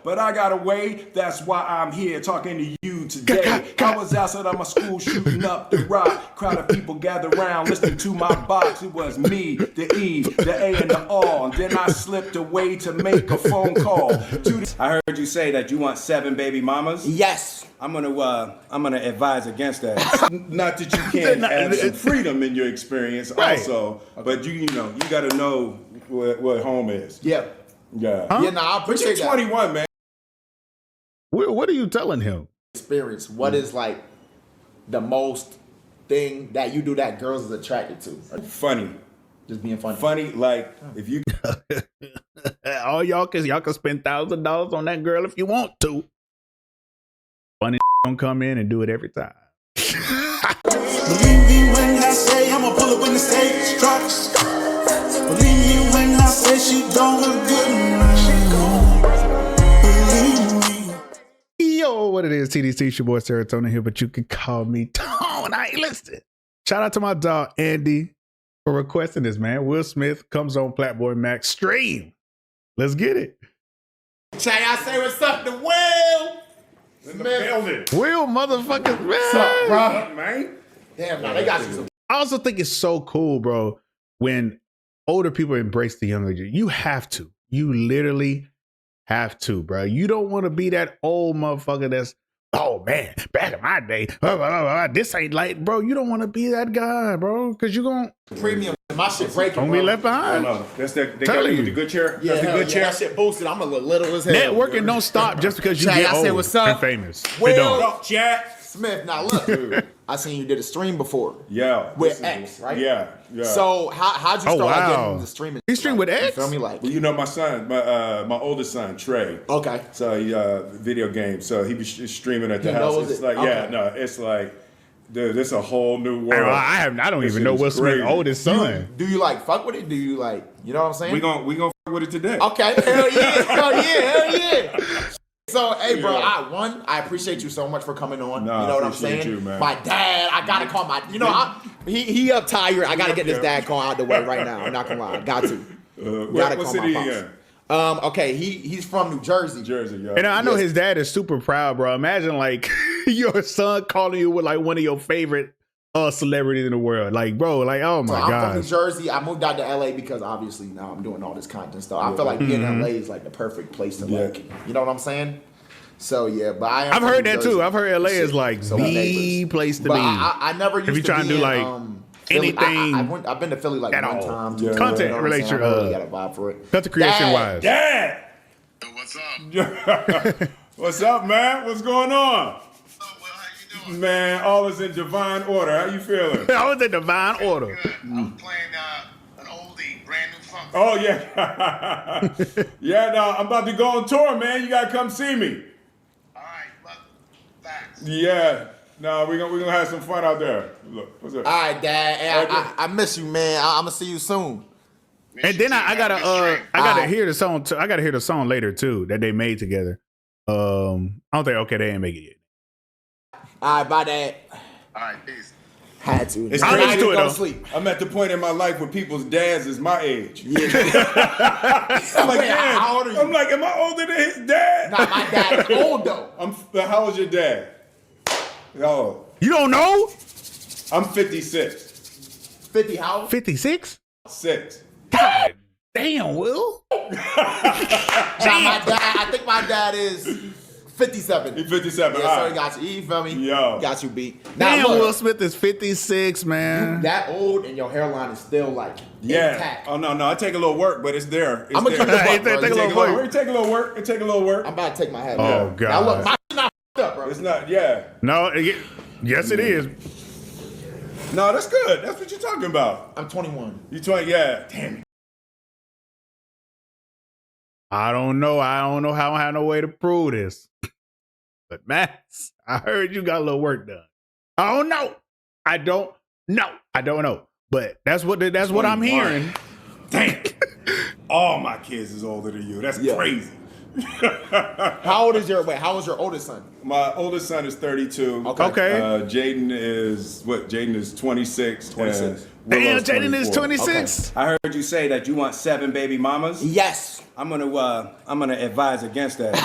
But I got away, that's why I'm here talking to you today. I was outside of my school shooting up the rock. Crowd of people gathered around listening to my box. It was me, the E, the A, and the R. And then I slipped away to make a phone call. I heard you say that you want 7 baby mamas? Yes. I'm gonna advise against that. Not that you can't have some freedom in your experience also, but you know, you gotta know what home is. Yeah. Yeah. Huh? Yeah, I appreciate that. But you're 21, man. What are you telling him? Experience. What is like the most thing that you do that girls is attracted to? Funny. Just being funny. Funny, like if you all y'all can spend $1,000 on that girl if you want to. Funny don't come in and do it every time. Believe me when I say I'ma pull up when the stage drops. Believe me when I say she don't look good. Yo, what it is, TDC, it's your boy Srotonn here, but you can call me Tone. I ain't listening. Shout out to my dog Andy for requesting this, man. Will Smith comes on Plaquboymax stream. Let's get it. Chay, I say what's up to Will. Will motherfuckers, man. What's up, bro? What, man? Damn, man, they got you some. I also think it's so cool, bro, when older people embrace the younger. You have to. You literally have to, bro. You don't want to be that old motherfucker that's, oh man, back in my day, this ain't like, bro. You don't want to be that guy, bro, because you're going to premium. My shit breaking. Don't be left behind. I know. That's the they got you with the good chair. Yeah, that's the good chair. That shit boosted. I'm a little as hell. Networking don't stop just because you Chay, get I old say what's up and famous. Will, It don't. Up, Jack Smith. Now look, I seen you did a stream before. Yeah. With X, right? Yeah. So how'd you start getting into streaming? He streamed with X? You feel me? Like, well, you know my son, my oldest son, Trey. Okay. So he video games. So he be streaming at the house. It's like it's like, dude, this a whole new world. I don't even know Will Smith's oldest son. Do you like fuck with it? Do you like, you know what I'm saying? We gonna fuck with it today. Okay. Hell yeah. So, hey, bro, I appreciate you so much for coming on. No, you know what I'm saying? You, man. My dad, I gotta call my, he up tired. I gotta get this dad call out the way right now. I'm not gonna lie, got to. What city he in? Okay, he's from New Jersey. Yeah. And I know his dad is super proud, bro. Imagine like your son calling you with like one of your favorite celebrities in the world. Like, bro, like, oh my God. I'm from New Jersey. I moved out to LA because obviously now I'm doing all this content stuff. I feel like being in LA is like the perfect place to like, you know what I'm saying? So yeah, but I've heard that too. I've heard LA is like the place to be. I never used to be trying to do like anything. I've been to Philly like one time. Content related, got a vibe for it. Content creation wise. Dad. What's up? What's up, man? What's going on? What's up, Will? How you doing? Man, all is in divine order. How you feeling? I was in divine order. Good. I was playing an oldie, brand new funk. Oh yeah. Yeah, no, I'm about to go on tour, man. You gotta come see me. All right, look, facts. Yeah. No, we're gonna have some fun out there. Look, what's up? All right, Dad. Hey, I miss you, man. I'm gonna see you soon. And then I gotta hear the song. I gotta hear the song later too that they made together. I don't think they ain't make it yet. All right, bye, Dad. All right, peace. Had to. It's I crazy. listen to it, Go though. to sleep. I'm at the point in my life where people's dads is my age. Yeah. I'm like, Wait, damn. how old are you? I'm like, am I older than his dad? Nah, my dad is old though. How old's your dad? Oh, You don't know? I'm 56. 50 how old? 56? 6. God damn, Will. Nah, my dad. I think my dad is 57. He's 57. Yeah, all so right. he got you. You feel me? Yo. Got you beat. Now Damn, look, Will Smith is 56, man. that old and your hairline is still like intact. Oh no, I take a little work, but it's there. It's I'm gonna there. keep it Hey, up, bro. take a little work. It take a little work. It take a little work. I'm about to take my hat. Oh, off. God. Now look, my shit not up, bro. It's not. Yeah. No, yes, it is. No, that's good. That's what you're talking about. I'm 21. You 20? Yeah. Damn it. I don't know how I have no way to prove this. But Max, I heard you got a little work done. I don't know. I don't know. But that's what I'm hearing. Damn. All my kids is older than you. That's crazy. How old is your oldest son? My oldest son is 32. Okay. Jaden is what? Jaden is 26. 26. Damn, Willow's Jaden is 24. 26. I heard you say that you want 7 baby mamas. Yes. I'm gonna advise against that.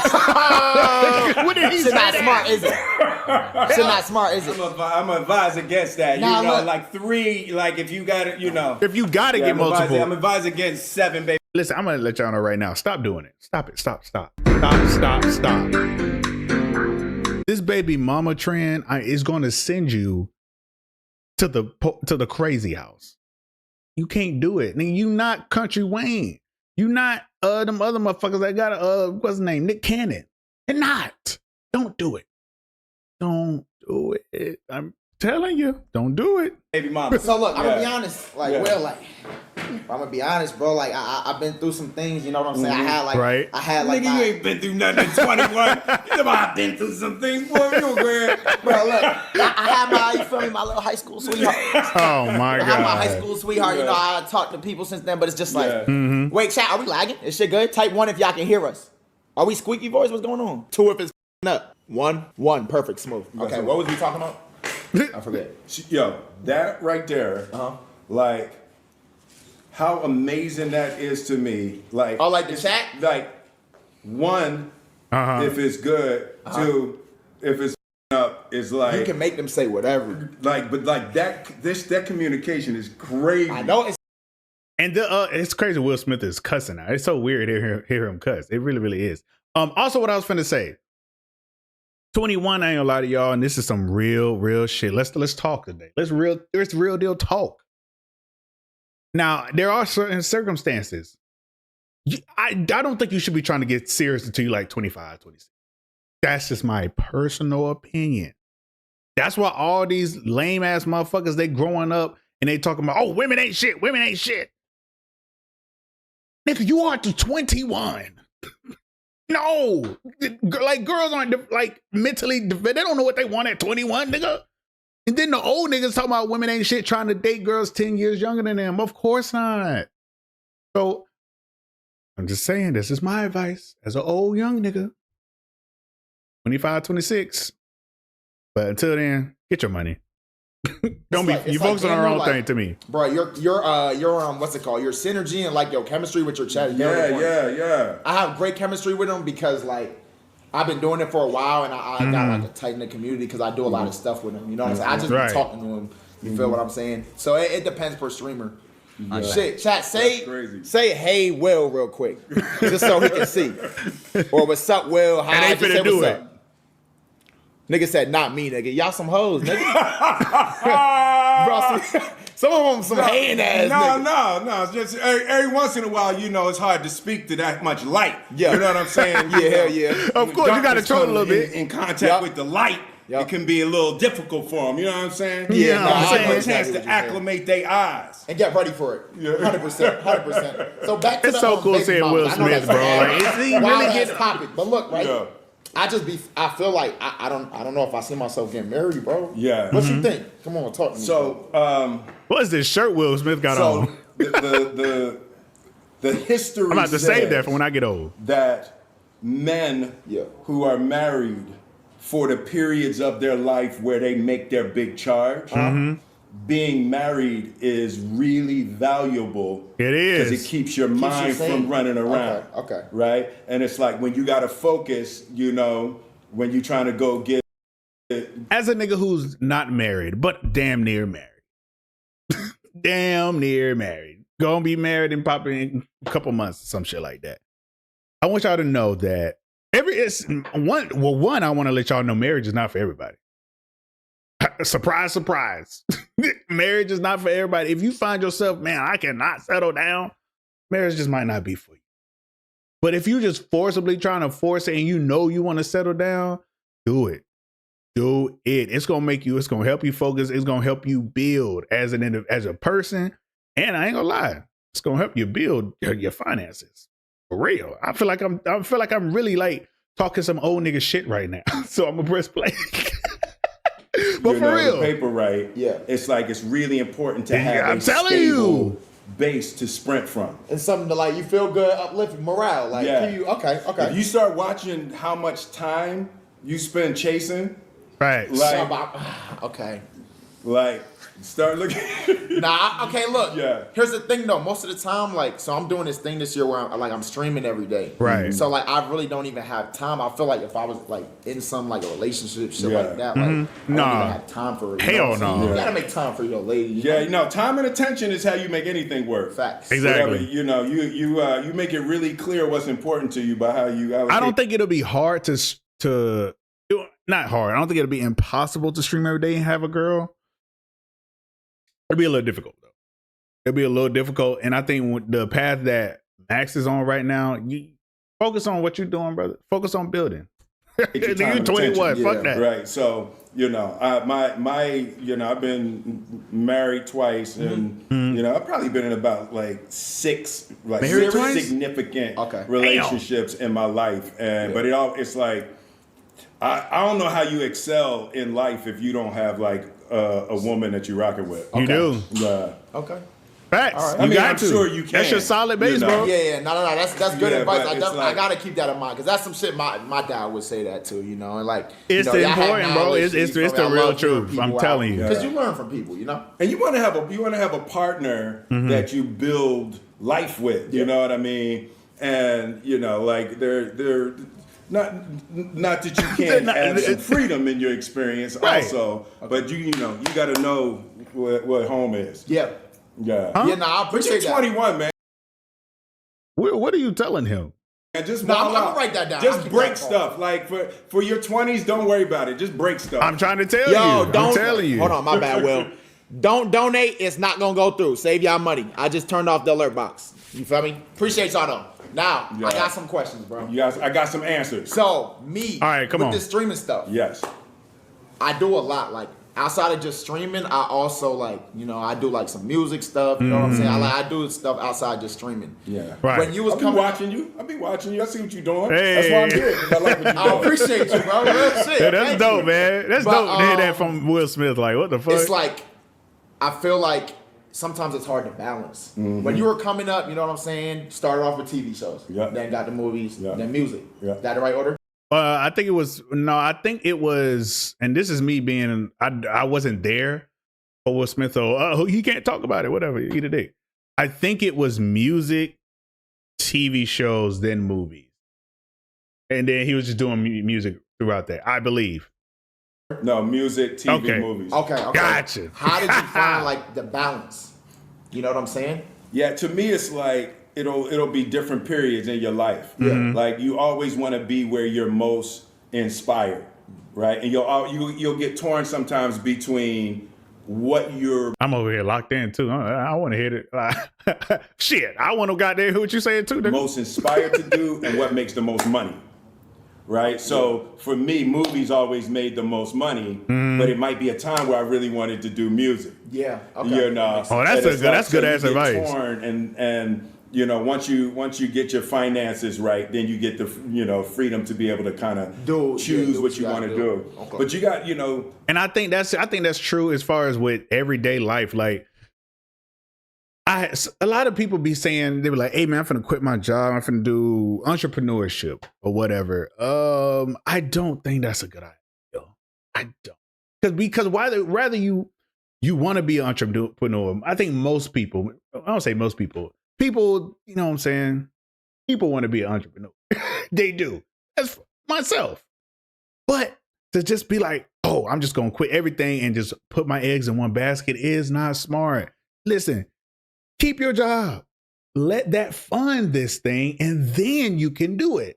What did he Shit say? not that? smart, is it? Shit not smart, is it? I'm gonna advise against that. Nah, you know, look. like 3. Like if you got it, you know. If you gotta get multiple. I'm advising against 7 baby. Listen, I'm gonna let y'all know right now. Stop doing it. Stop it. Stop. This baby mama trend is gonna send you to the crazy house. You can't do it. Nigga, you not Country Wayne. You not them other motherfuckers that got what's his name? Nick Cannon. You're not. Don't do it. Don't do it. I'm telling you, don't do it. Baby mama. So look, I'm gonna be Yeah. honest. Like, Yeah. Will, like, I'm gonna be honest, bro. Like, I've been through some things. You know what I'm saying? I had like, Right. Nigga, you ain't been through nothing at 21. You know I've been through some things, boy. You great. bro. Look, I had my, you feel me, my little high school sweetheart. Oh my I had my high god. school sweetheart. You know, I talked to people since then, but it's just like, Yeah. wait, chat, are we lagging? Is shit good? Type 1 if y'all can hear us. Are we squeaky voice? What's going on? 2 if it's up. 1, perfect, smooth. Okay, what was we talking about? I forget. Yo, that right there, like, how amazing that is to me. Like, Oh, like the chat? like, 1, Uh-huh. if it's good. 2, if it's up, is like, You can make them say whatever. like, but like that communication is crazy. I know it's And it's crazy. Will Smith is cussing now. It's so weird to hear him cuss. It really, really is. Also, what I was finna say. 21, I ain't gonna lie to y'all, and this is some real shit. Let's talk today. There's real deal talk. Now, there are certain circumstances. I don't think you should be trying to get serious until you like 25, 26. That's just my personal opinion. That's why all these lame ass motherfuckers, they growing up and they talking about, oh, women ain't shit. Women ain't shit. Nigga, you are to 21. No, like girls aren't like mentally, they don't know what they want at 21, nigga. And then the old niggas talking about women ain't shit trying to date girls 10 years younger than them. Of course not. So I'm just saying, this is my advice as an old young nigga. 25, 26. But until then, get your money. Don't be, you focus on the wrong thing to me. bro, your what's it called? Your synergy and like your chemistry with your chat is very important. Yeah. I have great chemistry with them because like I've been doing it for a while and I got like a tight knit community because I do a lot of stuff with them. You know what I'm saying? I just Right. be talking to them. You feel what I'm saying? So it depends per streamer. Shit, chat, say hey Will real quick, just so he can see. Or what's up, Will? Hi, And they just say finna do what's it. up. Nigga said, not me, nigga. Y'all some hoes, nigga. Bro, some of them some hating ass niggas. No. It's just every once in a while, you know, it's hard to speak to that much light. Yeah. You know what I'm saying? Yeah, hell yeah. Of course, you gotta darkness troll a come little bit. In contact Yup. with the light, Yup. it can be a little difficult for them. You know what I'm saying? Yeah, no, I Give them know a exactly chance what to you're saying. acclimate their eyes. And get ready for it. 100%. 100%. So back to It's the so cool baby seeing mamas. Will I know Smith, that's bro. a Like, is he wild really ass getting- topic. But look, right? Yeah. I feel like I don't know if I see myself getting married, bro. Yeah. What you think? Come on, talk to me. So, What's this shirt Will Smith got so on? the history. I'm about to save that says for when I get old. that men Yeah. who are married for the periods of their life where they make their big charge, being married is really valuable. It Because is. it keeps your you mind sane. from running around. Okay. Right? And it's like when you got to focus, you know, when you're trying to go get. As a nigga who's not married, but damn near married. Damn near married. Gonna be married in probably in a couple months or some shit like that. I want y'all to know that I want to let y'all know marriage is not for everybody. Surprise, surprise. Marriage is not for everybody. If you find yourself, man, I cannot settle down, marriage just might not be for you. But if you just forcibly trying to force it and you know you want to settle down, do it. Do it. It's gonna help you focus. It's gonna help you build as a person. And I ain't gonna lie, it's gonna help you build your finances. For real. I feel like I'm really like talking some old nigga shit right now. So I'm gonna press play. But you for know, real. the paper right. Yeah. It's like it's really important to have I'm a telling stable you. base to sprint from. And something to like you feel good, uplift morale. Like Yeah. keep you okay. If you start watching how much time you spend chasing, Right. Okay. like start looking. Okay, look. Yeah. Here's the thing though. Most of the time, like, so I'm doing this thing this year where I'm streaming every day. Right. So like I really don't even have time. I feel like if I was like in some like a relationship shit Yeah. like that, like I don't Nah. even have time for it. Hell what I'm saying? no. You gotta make time for your lady. Yeah, time and attention is how you make anything work. Facts. Exactly. Whatever, you make it really clear what's important to you by how you allocate. I don't think it'll be hard to not hard. I don't think it'll be impossible to stream every day and have a girl. It'll be a little difficult though. It'll be a little difficult, and I think with the path that Max is on right now, you focus on what you're doing, brother. Focus on building. Your time You're and 21. attention. Fuck that. Right. So I've been married twice, and I've probably been in about like six Married twice? significant Okay. relationships in my life, and but it's like I don't know how you excel in life if you don't have like a woman that you're rocking with. You do. Okay. Facts. All right. You I mean, got I'm to. sure you can. That's your solid base, bro. Yeah. No. That's good Yeah, advice. but I it's like- gotta keep that in mind because that's some shit my dad would say that too. You know, and like It's y'all had important, bro. knowledge, It's you feel the me? I real love hearing truth. people I'm out telling you. because you learn from people. You know. And you want to have a partner that you build life with. You know what I mean? And like they're not that you can't have some freedom in your experience Right. also, but you got to know what home is. Yeah. Yeah. Huh? Yeah. No, I But appreciate you're that. 21, man. What are you telling him? And just No, I'm wild gonna out. write that down. I'll Just keep break that stuff. Like for your 20s, don't worry about it. Just break stuff. I'm trying to tell Yo, you. don't. I'm telling you. Hold on, my bad, Will. Don't donate. It's not gonna go through. Save y'all money. I just turned off the alert box. You feel me? Appreciate y'all though. Now Yeah. I got some questions, bro. You guys, I got some answers. So me, All right, come with on. this streaming stuff, Yes. I do a lot. Like outside of just streaming, I also I do like some music stuff. You know what I'm saying? I do stuff outside just streaming. Yeah. Right. When you was I'll be coming, watching you. I'll be watching you. I see what you're doing. Hey. That's why I'm here. 'Cause I like what you're I doing. appreciate you, bro. Real shit. Yeah, that's Thank dope, you. man. That's But, dope to hear that from Will Smith. Like, what the fuck? It's like I feel like sometimes it's hard to balance. When you were coming up, you know what I'm saying? Started off with TV shows, Yeah. then got the movies, Yeah. then music. Yeah. Is that the right order? I think it was, and this is me being, I wasn't there for Will Smith. So he can't talk about it. Whatever, eat a dick. I think it was music, TV shows, then movies, and then he was just doing music throughout that. I believe. No, music, TV, Okay. movies. Okay. Gotcha. How did you find like the balance? You know what I'm saying? Yeah, to me, it's like it'll be different periods in your life. Like you always want to be where you're most inspired, right? And you'll get torn sometimes between what you're I'm over here locked in too. I want to hear it. Shit, I want to goddamn hear what you saying too. Nigga. most inspired to do and what makes the most money. Right? So for me, movies always made the most money, but it might be a time where I really wanted to do music. Yeah. Okay. You know, Oh, that's and it's that's good so ass you get advice. torn and once you get your finances right, then you get the freedom to be able to kind of choose what you want to do. Okay. But you got And I think that's true as far as with everyday life. Like, a lot of people be saying, they were like, "Hey man, I'm finna quit my job. I'm finna do entrepreneurship or whatever." I don't think that's a good idea. I don't, because rather you want to be an entrepreneur. I think most people, I don't say most people, you know what I'm saying? People want to be an entrepreneur. They do. That's myself. But to just be like, oh, I'm just gonna quit everything and just put my eggs in one basket is not smart. Listen. Keep your job. Let that fund this thing, and then you can do it.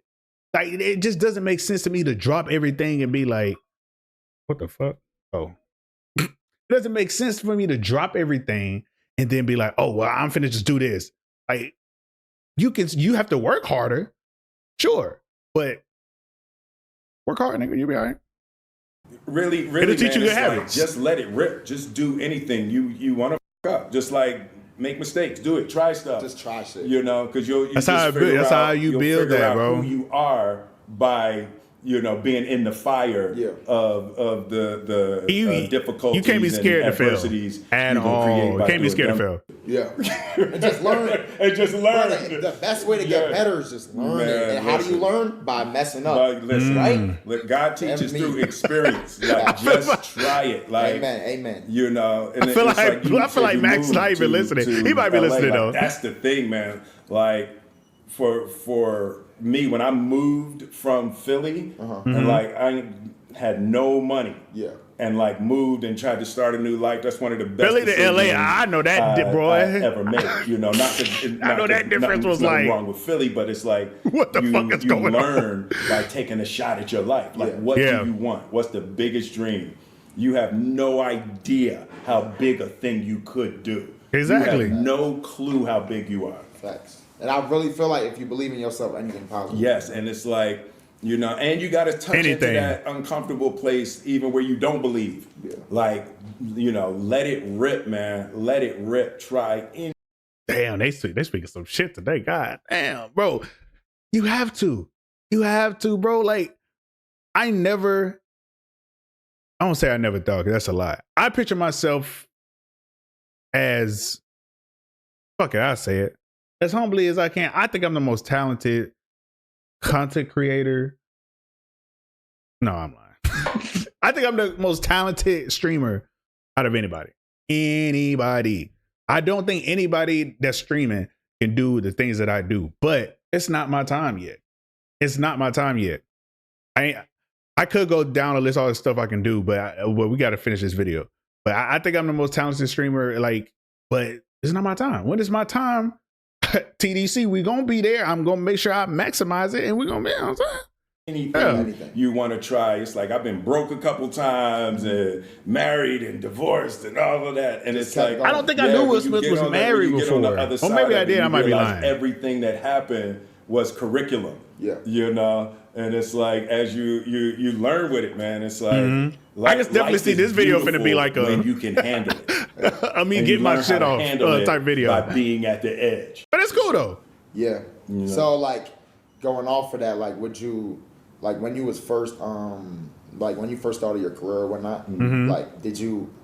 Like, it just doesn't make sense to me to drop everything and be like, what the fuck? Oh. It doesn't make sense for me to drop everything and then be like, oh, well, I'm finna just do this. Like, you have to work harder, sure, but work hard, nigga, you'll be all right. really, It'll teach you man, good it's habits. like, just let it rip. Just do anything you want to fuck up. Just like make mistakes, do it, try stuff. Just try shit. Because you That's how just figure that's out- how you you'll build figure that, out bro. Who you are by being in the fire of the difficulties you can't be scared and to fail adversities at you gonna all. create You by can't be doing scared to dumb- fail. Yeah. And just learn. And just learn. Bro, the best way to get better is just learn it. Man, And how do you listen. learn? By messing up. Like, listen, Right? Look, God teaches me. through experience. Like, just try it. Like, Amen. and I feel like Max not even listening. He might be listening, though. That's the thing, man. Like for me, when I moved from Philly, and like I had no money, and like moved and tried to start a new life. That's one of the best. Philly to LA, decisions I know that, bro. I ever made. Not that I know that difference was nothing like- wrong with Philly, but it's like What the fuck is going on? You learn by taking a shot at your life. Like, what do you want? What's the biggest dream? You have no idea how big a thing you could do. Exactly. You have no clue how big you are. Facts. And I really feel like if you believe in yourself, anything possible. Yes, and it's like, and you got to touch into that uncomfortable place, even where you don't believe. Yeah. Like, let it rip, man. Let it rip. Try in. Damn, they speaking some shit today. God damn, bro. You have to, bro. Like, I don't say I never thought, 'cause that's a lie. I picture myself as, fuck it, I'll say it, as humbly as I can. I think I'm the most talented content creator. No, I'm lying. I think I'm the most talented streamer out of anybody. I don't think anybody that's streaming can do the things that I do, but it's not my time yet. I could go down a list of all the stuff I can do, but we got to finish this video. But I think I'm the most talented streamer, but it's not my time. When it's my time, TDC, we gonna be there. I'm gonna make sure I maximize it, and we're gonna be, you know what I'm saying? Anything you want to try. It's like, I've been broke a couple times and married and divorced and all of that. And it's like, I don't think I knew Will when you Smith get was on married when you get on the before. other Or side maybe of I it, did. you I might be realize lying. Everything that happened was curriculum. Yeah. And it's like, as you learn with it, man, it's like, I can definitely life see is this video finna be beautiful like a when you can handle it. I mean, And get you my learn shit how to off handle it type video. by being at the edge. But it's cool though. Yeah. So like going off of that, like would you like when you was first like when you first started your career or whatnot, like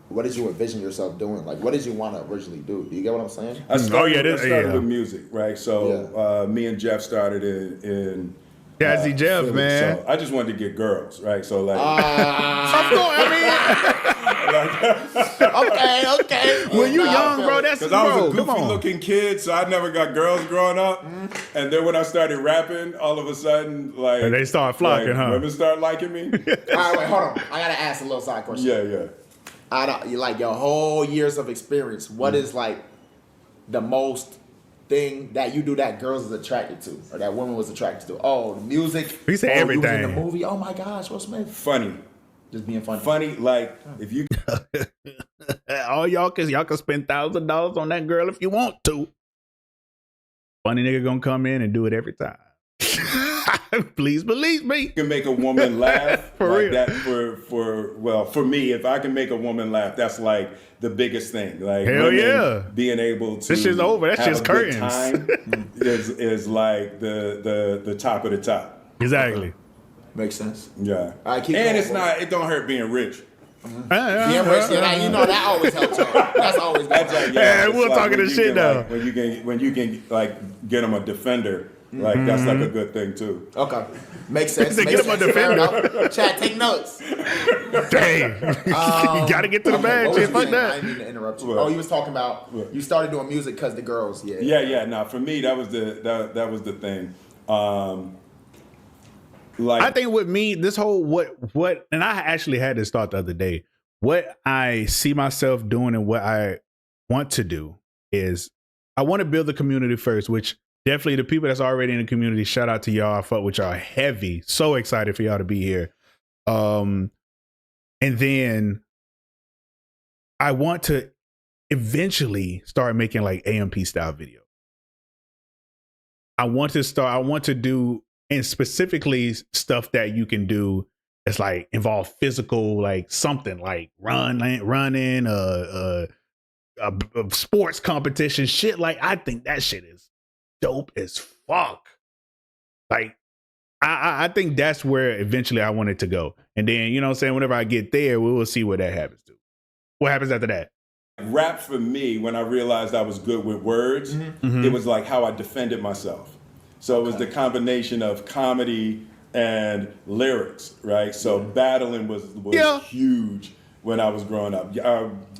what did you envision yourself doing? Like what did you want to originally do? Do you get what I'm saying? I started yeah. with music, right? So me and Jeff started in Jazzy Jeff, Philly. man. So I just wanted to get girls, right? So like, Okay. When you young, bro, that's because I was bro, a come goofy on. looking kid, so I never got girls growing up. And then when I started rapping, all of a sudden, like, And they start flocking, huh? Women start liking me. All right, wait, hold on. I gotta ask a little side question. Yeah. I don't, you like your whole years of experience. What is like the most thing that you do that girls is attracted to, or that woman was attracted to? Oh, the music. He said You was everything. in the movie. Oh my gosh, Will Smith. Funny, Just being funny. like if you All y'all can spend $1,000 on that girl if you want to. Funny nigga gonna come in and do it every time. Please believe me. can make a woman laugh For like real. that for me, if I can make a woman laugh, that's like the biggest thing. Like, Hell women yeah. being able to This shit's over. That have shit's a good curtains. time is like the top of the top. Exactly. Makes sense. Yeah. All right, keep and going, it's boy. not, it don't hurt being rich. Being rich, you know that always helps. That's always good. Yeah, it's we're like talking when this you shit can, now. like, when you can like get them a defender, like that's like a good thing too. Okay, makes sense. They Makes get him a sense. Fair defender. enough. Chat, take notes. Dang. You gotta get to the bag, what was shit. you Fuck saying? I that. didn't mean to interrupt you. What? Oh, you was talking about you started doing music because the girls. Yeah. Yeah. Now for me, that was the thing. Like I think with me, this whole what, and I actually had this thought the other day. What I see myself doing and what I want to do is I want to build the community first, which definitely the people that's already in the community, shout out to y'all. I fuck with y'all heavy. So excited for y'all to be here. And then I want to eventually start making like AMP style video. I want to do, and specifically stuff that you can do that's like involve physical, like something like running, a sports competition, shit. Like I think that shit is dope as fuck. Like I think that's where eventually I want it to go. And then, you know what I'm saying, whenever I get there, we will see what that happens to. What happens after that? Rap for me, when I realized I was good with words, it was like how I defended myself. So it was the combination of comedy and lyrics, right? So battling was huge when I was growing up.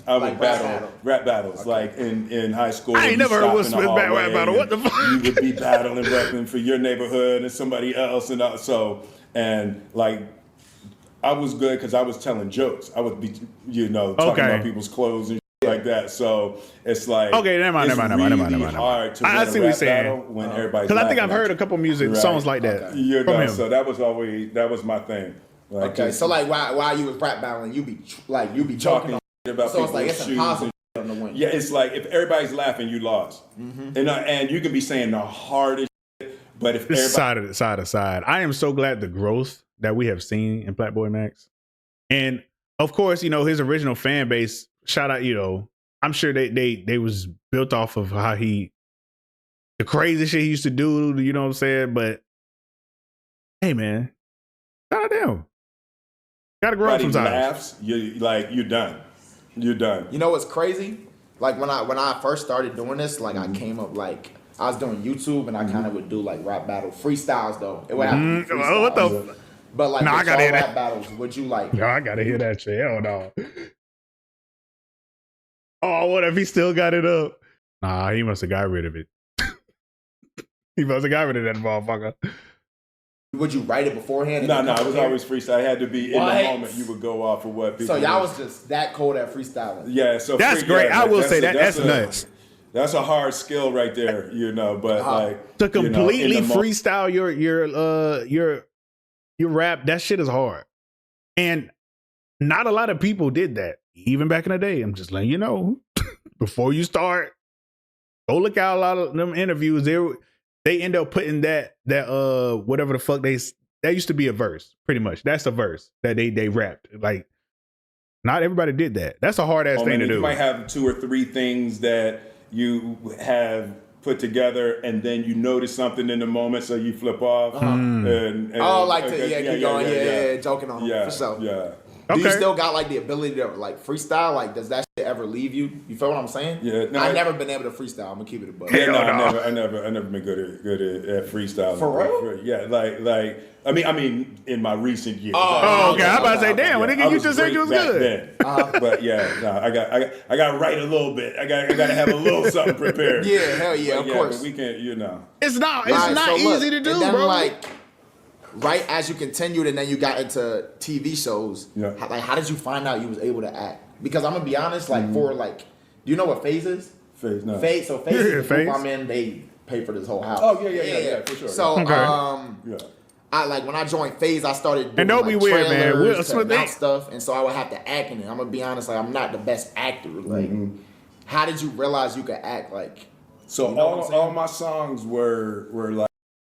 I would battle rap battles like in high school. I ain't never heard Will Smith rap battle. What the fuck? You would be battling, rapping for your neighborhood and somebody else, and like I was good because I was telling jokes. I would be, talking about people's clothes and shit like that. So it's like never mind. Hard to I see what you're saying when everybody's because I think laughing I've heard a couple music songs like that. So that was my thing. Like, so like while you was rap battling, you be talking about so it's like it's impossible to win. Yeah, it's like if everybody's laughing, you lost, and you can be saying the hardest shit, but if it's side to side. I am so glad the growth that we have seen in Plaquboymax, and of course, his original fan base. Shout out, I'm sure they was built off of how the crazy shit he used to do. You know what I'm saying? But hey, man, shout out to him. Gotta grow up sometimes. Laughs, you're done. You're done. You know what's crazy? Like when I first started doing this, like I came up like I was doing YouTube and I kind of would do like rap battle freestyles though. It would have to be freestyles. What the? But like I gotta hear rap that. battles, would you like? No, I gotta hear that shit. Hell no. Oh, what if he still got it up? Nah, he must have got rid of it. He must have got rid of that motherfucker. Would you write it beforehand? No, it was always freestyle. It had to be in the moment. You would go off of what people. So y'all was just that cold at freestyling. Yeah, so that's great. I will say that's nuts. That's a hard skill right there, But like to completely freestyle your rap, that shit is hard, and not a lot of people did that. Even back in the day, I'm just letting you know. Before you start, go look out a lot of them interviews. They end up putting that whatever the fuck that used to be a verse, pretty much. That's a verse that they rapped. Like, not everybody did that. That's a hard ass thing to do. You might have 2 or 3 things that you have put together, and then you notice something in the moment, so you flip off. Keep going, joking on them, for sure. Yeah. Do you still got like the ability to like freestyle? Like, does that shit ever leave you? You feel what I'm saying? Yeah. No, I've never been able to freestyle. I'm gonna keep it a buck. Yeah, I never been good at freestyling. For real? Yeah, like I mean, in my recent years. Oh, okay. I'm about to say, damn, when nigga, you just said you was good. But yeah, no, I got to write a little bit. I got to have a little something prepared. Yeah, hell yeah, of course. But we can, It's not easy to do, and then, bro. Like, right as you continued and then you got into TV shows, how did you find out you was able to act? Because I'm gonna be honest, like for like, do you know what Phase is? Phase, no. Phase is the group I'm in. They pay for this whole house. Oh yeah, for sure. So I like when I joined Phase, I started doing, and don't be weird, man. Will Smith stuff, and so I would have to act in it. I'm gonna be honest, like I'm not the best actor. Like, how did you realize you could act? Like, so all my songs were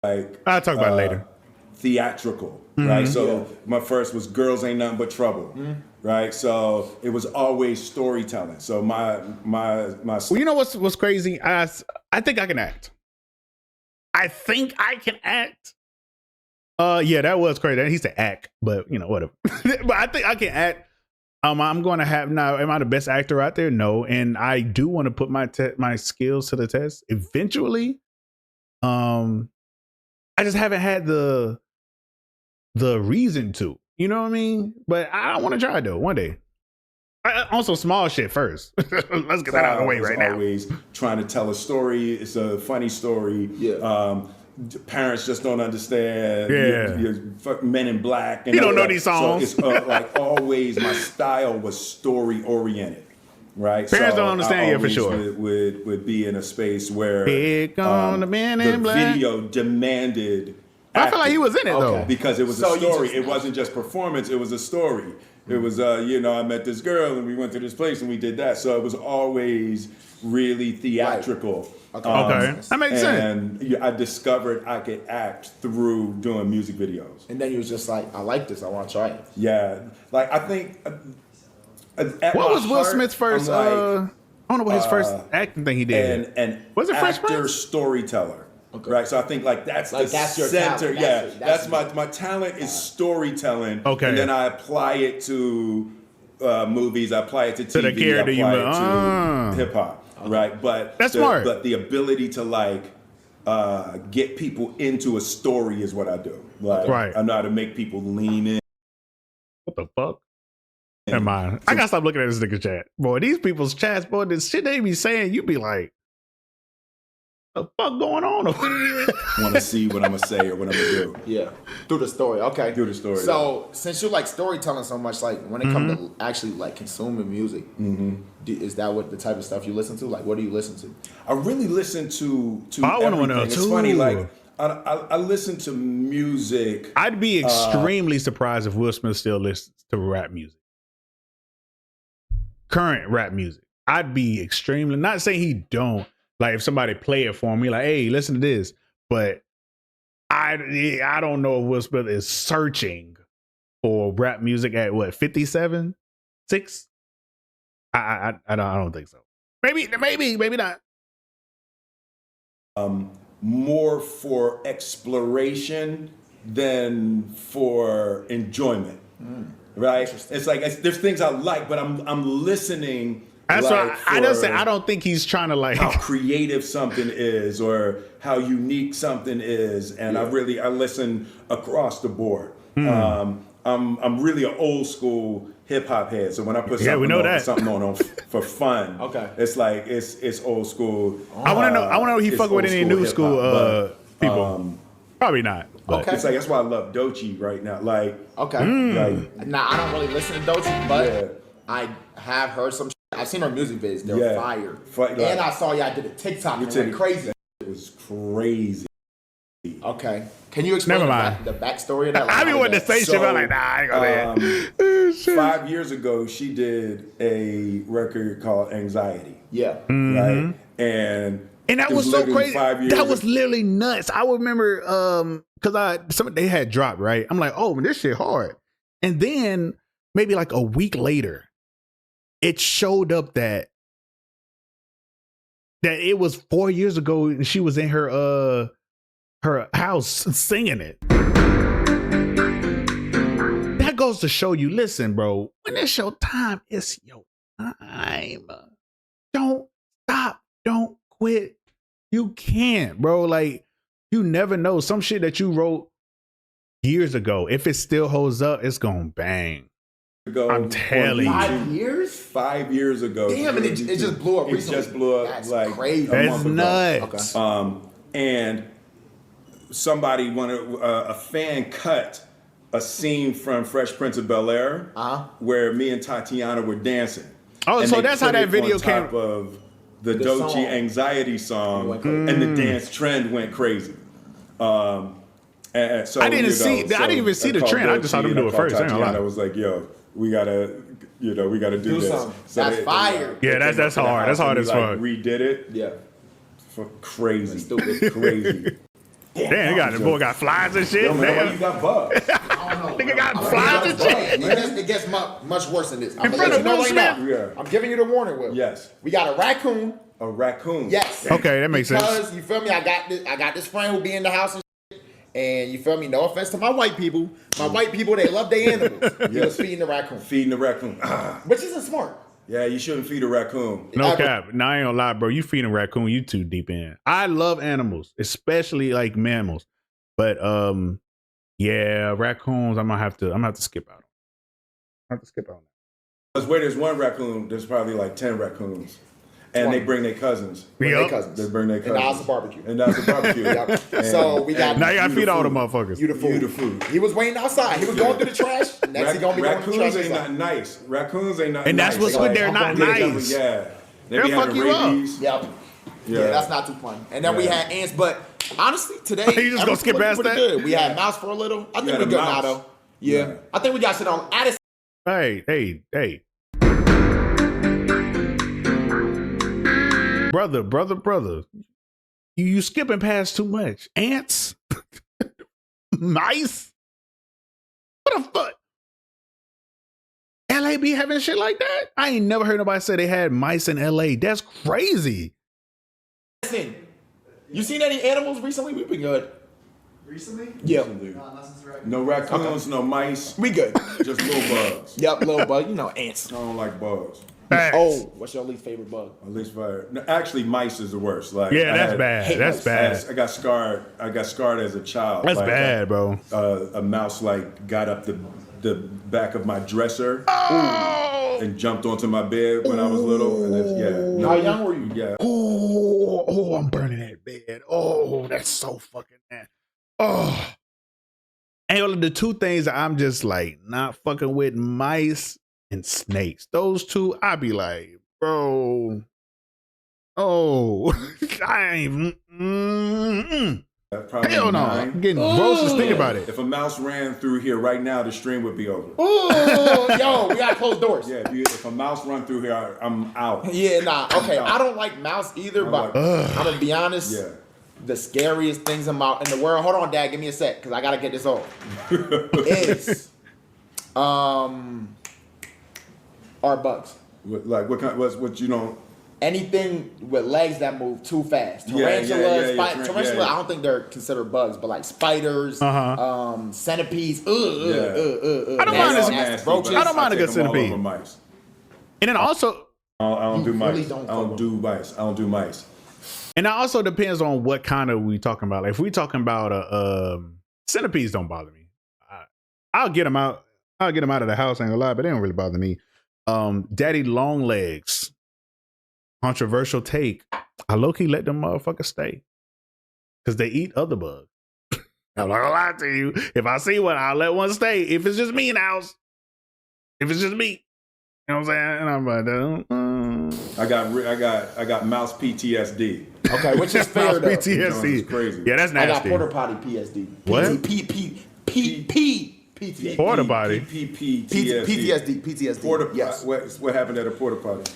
like I'll talk about it later. Theatrical, right? So my first was "Girls Ain't Nothing But Trouble," right? So it was always storytelling. So my. Well, you know what's crazy? I think I can act. I think I can act. Yeah, that was crazy. He said act, but whatever. But I think I can act. I'm going to have now. Am I the best actor out there? No, and I do want to put my skills to the test eventually. I just haven't had the reason to. You know what I mean? But I want to try it though one day. Also, small shit first. Let's get that out of the way right now. Always trying to tell a story. It's a funny story. Yeah. Parents just don't understand. Yeah. You're Men in Black. And you don't know these songs. So it's like always, my style was story oriented. Right. Parents don't understand. Yeah, for sure. Would be in a space where the Men in Black video demanded. I feel like he was in it though, because it was a story. It wasn't just performance. It was a story. It was, I met this girl and we went to this place and we did that. So it was always really theatrical. Right. Okay, that makes sense. And I discovered I could act through doing music videos. And then you was just like, I like this. I want to try it. Yeah, like I think. What was Will Smith's first? I don't know what his first acting thing he did. And was it Fresh actor Prince? Storyteller. Okay. Right, so I think like that's Like, the that's your center. talent. That's my talent is storytelling. Okay. And then I apply it to movies. I apply it to TV. the character I you apply meant. it to hip hop. Right, but That's smart. But the ability to like get people into a story is what I do. Like, Right. I know how to make people lean in. What the fuck? Never mind. I gotta stop looking at this nigga chat. Boy, these people's chats, boy, this shit they be saying, you be like, the fuck going on over here? Want to see what I'm gonna say or what I'm gonna do. Yeah, through the story. Okay, Through the story. So since you like storytelling so much, like when it comes to actually like consuming music, is that what the type of stuff you listen to? Like, what do you listen to? I really listen to I wanna know everything. It's too. funny, like I listen to music. I'd be extremely surprised if Will Smith still listens to rap music. Current rap music. I'd be extremely, not saying he don't, like if somebody play it for me, like, hey, listen to this. But I don't know if Will Smith is searching for rap music at what, 57? 6? I don't think so. Maybe not. More for exploration than for enjoyment. Right? It's like there's things I like, but I'm listening. That's like why I don't say for I don't think he's trying to like how creative something is or how unique something is, and I listen across the board. I'm really an old school hip hop head, so when I put something on for fun, Okay. it's like it's old school. I want to know if he it's fuck with old any school new school hip-hop, people. Probably not. But. Okay. It's like that's why I love Doechii right now. Like, Okay. like Now I don't really listen to Doechii, but Yeah. I have heard some. I've seen her music vids. They're Yeah. fire. Like- And I saw y'all did a TikTok and did went crazy. it was crazy. Okay. Can you explain Never the backstory of that? Like, I be how wanting did to that- say shit, but I'm like, nah, I ain't gonna say it. 5 years ago, she did a record called Anxiety, Yeah. right? And that it was so literally crazy. 5 years That was literally nuts. I remember because they had dropped, right? I'm like, oh, this shit hard. And then maybe like a week later, it showed up that it was 4 years ago and she was in her house singing it. That goes to show you, listen, bro, when it's your time, it's your time. Don't stop. Don't quit. You can't, bro. Like, you never know. Some shit that you wrote years ago, if it still holds up, it's gonna bang. ago. I'm telling you. 5 years? 5 years ago. Damn, and it just blew up It recently. just blew up That's like crazy. a That's month ago. nuts. Okay. And somebody a fan cut a scene from Fresh Prince of Bel-Air where me and Tatiana were dancing. Oh, And so they that's how put that it video on came. top of the The Doechii song. Anxiety song, Went crazy. and the dance trend went crazy. And so I didn't you know, I didn't even see the called trend. I just saw them Doechii do and it I called first. I ain't gonna lie. Tatiana was like, "Yo, we gotta do Do this." something. So That's they, fire. Yeah, that's came up to the hard. That's house hard and as we, fuck. Redid it Yeah. for crazy, Stupid. crazy. Damn, the boy got flies and shit. Yo, man, why Damn. you got bugs? I don't know. Nigga got bro. flies and shit. It gets much worse than this. I'm In gonna front let of you know Will right Smith? now. Yeah. I'm giving you the warning, Will. Yes. We got a raccoon. A raccoon. Yes. Okay, that makes sense. Because you feel me, I got this friend who be in the house and shit, and you feel me. No offense to my white people. My white people, they love their animals. He was feeding the raccoon, Feeding the raccoon. which isn't smart. Yeah, you shouldn't feed a raccoon. No cap. Now I ain't gonna lie, bro. You feeding a raccoon, you too deep in. I love animals, especially like mammals. But yeah, raccoons, I'm gonna have to skip out. I have to skip out. Because where there's one raccoon, there's probably like 10 raccoons. And they bring their cousins. Their Yup. cousins. They bring their And cousins. now it's a barbecue. And now it's a barbecue. Yep. And- So we got Now you gotta you feed the all the food. motherfuckers. you the food. You the food. He was waiting outside. He was going through the trash. Next he gonna be going through the Raccoons trash. ain't not nice. Raccoons ain't not And nice. that's what's good, they're not nice. Yeah. They They'll be fuck having you up. rabies. Yep. Yeah, that's not too fun. And then we Yeah. had ants, but honestly, today You just gonna skip everything past pretty that? Good. We had mouse for a little. I think had we're a good now mouse. though. Yeah. Yeah. I think we got shit on Addison. Hey. Brother. You skipping past too much. Ants? Mice? What the fuck? LA be having shit like that? I ain't never heard nobody say they had mice in LA. That's crazy. Listen, You seen any animals recently? We've been good. Recently? Yeah. Not since right. No raccoons, no mice, We good. just little bugs. Yep, little bug. You know, ants. I don't like bugs. Facts. Oh, what's your least favorite bug? At least fire. No, actually, mice is the worst. Like, Yeah, I that's had- bad. That's bad. I got scarred. I got scarred as a child. That's Like, bad, bro. A mouse like got up the back of my dresser and jumped onto my bed when I was little. And it's, yeah. How young were you? Yeah. Oh, I'm burning that bed. Oh, that's so fucking bad. Oh. And the two things I'm just like not fucking with, mice and snakes. Those two, I be like, bro. Oh, I ain't. Probably Hell no. 9. I'm getting gross just thinking about it. If a mouse ran through here right now, the stream would be over. Ooh, yo, we gotta close doors. Yeah, if a mouse run through here, I'm out. Yeah, nah. Okay, I don't like mouse either, but I'm gonna be honest. Yeah. The scariest things in the world. Hold on, Dad. Give me a sec, cause I gotta get this off. Is are bugs. What kind? What you know? Anything with legs that move too fast. Yeah, Tarantulas, yeah. tarantula. I don't think they're considered bugs, but like spiders, centipedes. I don't mind nasty, a- nasty roaches. I don't mind a good take 'em all centipede. over mice. And then also, I don't do You mice. really don't I don't fuck do mice. I don't do mice. and it also depends on what kind of we talking about. Like if we talking about centipedes, don't bother me. I'll get them out. I'll get them out of the house. Ain't gonna lie, but they don't really bother me. Daddy long legs. Controversial take. I low key let them motherfuckers stay because they eat other bugs. I'm not gonna lie to you. If I see one, I'll let one stay. If it's just me in the house, if it's just me, you know what I'm saying? And I'm like, I got mouse PTSD. Okay, which is fair though. PTSD. It's crazy. Yeah, that's I got nasty. porta potty PSD. What? PTSD. Porta potty. PTSD. Porta. Yes. What happened at a porta potty?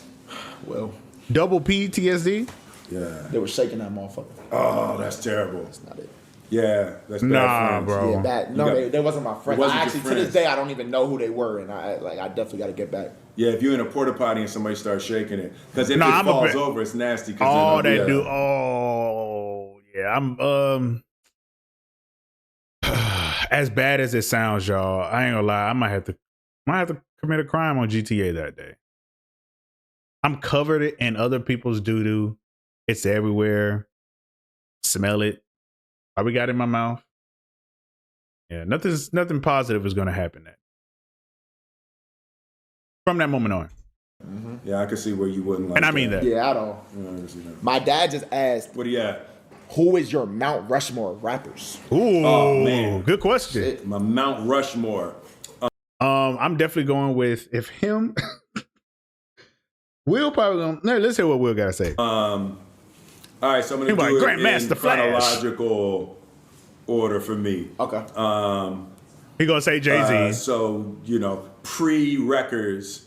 Well, Double PTSD. Yeah. they were shaking that motherfucker. Oh, that's terrible. That's not it. Yeah, that's bad Nah, friends. bro. Yeah, that no, You got- they wasn't my friends. It wasn't I your actually to this friends. day I don't even know who they were, and I definitely got to get back. Yeah, if you're in a porta potty and somebody starts shaking it, because if Nah, it I'm a falls bit- over, it's nasty. 'Cause Oh, then, that dude. Oh, yeah. I'm as bad as it sounds, y'all. I ain't gonna lie. I might have to commit a crime on GTA that day. I'm covered in other people's doo doo. It's everywhere. Smell it. Probably got it in my mouth. Yeah, nothing positive is gonna happen that from that moment on. Yeah, I can see where you wouldn't like And I mean that. Yeah, I don't. Yeah, I can see that. My dad just asked, What are you at? "Who is your Mount Rushmore of rappers?" Ooh, Oh, man. good question. My Mount Rushmore. I'm definitely going with if him. Will probably gonna. No, let's hear what Will gotta say. All right, so I'm He gonna like, do it Grandmaster in Flash. chronological order for me. Okay. He gonna say Jay-Z. So pre-records,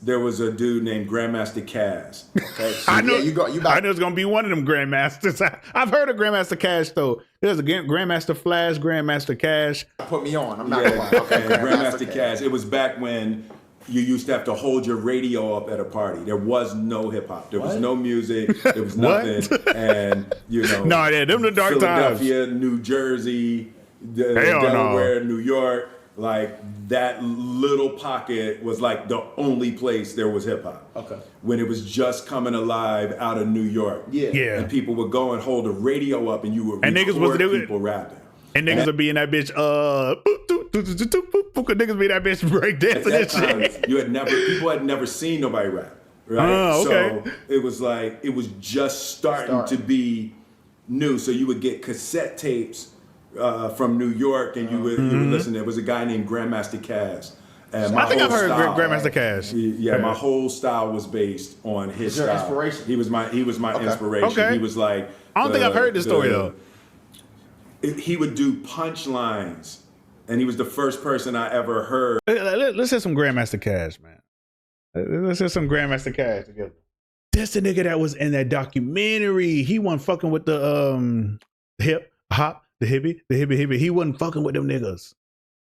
there was a dude named Grandmaster Cass. Okay. So, I knew yeah, you I about knew it's gonna be one of them Grandmasters. I've heard of Grandmaster Cash though. There's a Grandmaster Flash, Grandmaster Cash. to put me on. I'm not gonna lie. Okay, and Grandmaster Cass. It was back when you used to have to hold your radio up at a party. There was no hip hop. There was no music. There was What? nothing. And No, yeah, them the dark times. Philadelphia, New Jersey, Hell no. Delaware, New York. Like that little pocket was like the only place there was hip hop. Okay. When it was just coming alive out of New York. Yeah. Yeah. And people would go and hold a radio up, and you would And record niggas was- they would- people rapping. And niggas would be in that bitch. Niggas be in that bitch break At dancing that and time, shit. people had never seen nobody rap, right? Oh, okay. So it was like it was just starting to be new. So you would get cassette tapes from New York, and you would listen. There was a guy named Grandmaster Cass. And I think I've whole heard style- Grandmaster Cash. Yeah, my whole style was based on his your style. inspiration? He was my inspiration. Okay. He was like I don't think I've heard this story though. He would do punchlines, and he was the first person I ever heard. Let's hear some Grandmaster Cash, man. Let's hear some Grandmaster Cash together. That's the nigga that was in that documentary. He wasn't fucking with the hip hop, the hippie. He wasn't fucking with them niggas.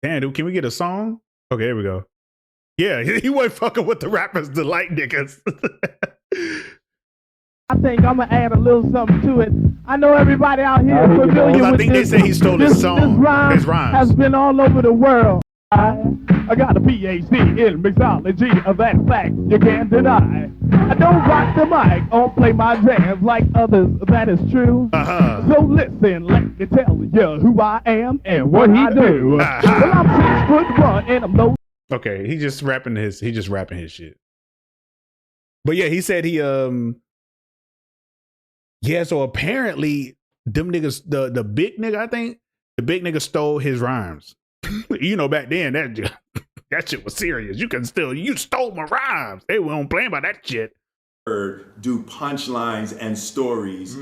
Damn, dude, can we get a song? Okay, here we go. Yeah, he wasn't fucking with the rappers, the light niggas. I think I'm gonna add a little something to it. I know everybody out here is familiar I with think this. they say he stole his song, his This rhymes. has been all over the world. I got a PhD in mixology, of that fact you can't deny. I don't rock the mic or play my jams like others, that is true. So listen, let me tell you who I am and what I do. Well, I'm 6'1" and I'm no. Okay, he just rapping his shit. But yeah, he said he yeah, so apparently them niggas, the big nigga, I think the big nigga stole his rhymes. You know, back then that shit was serious. You stole my rhymes. They weren't playing about that shit. Do punchlines and stories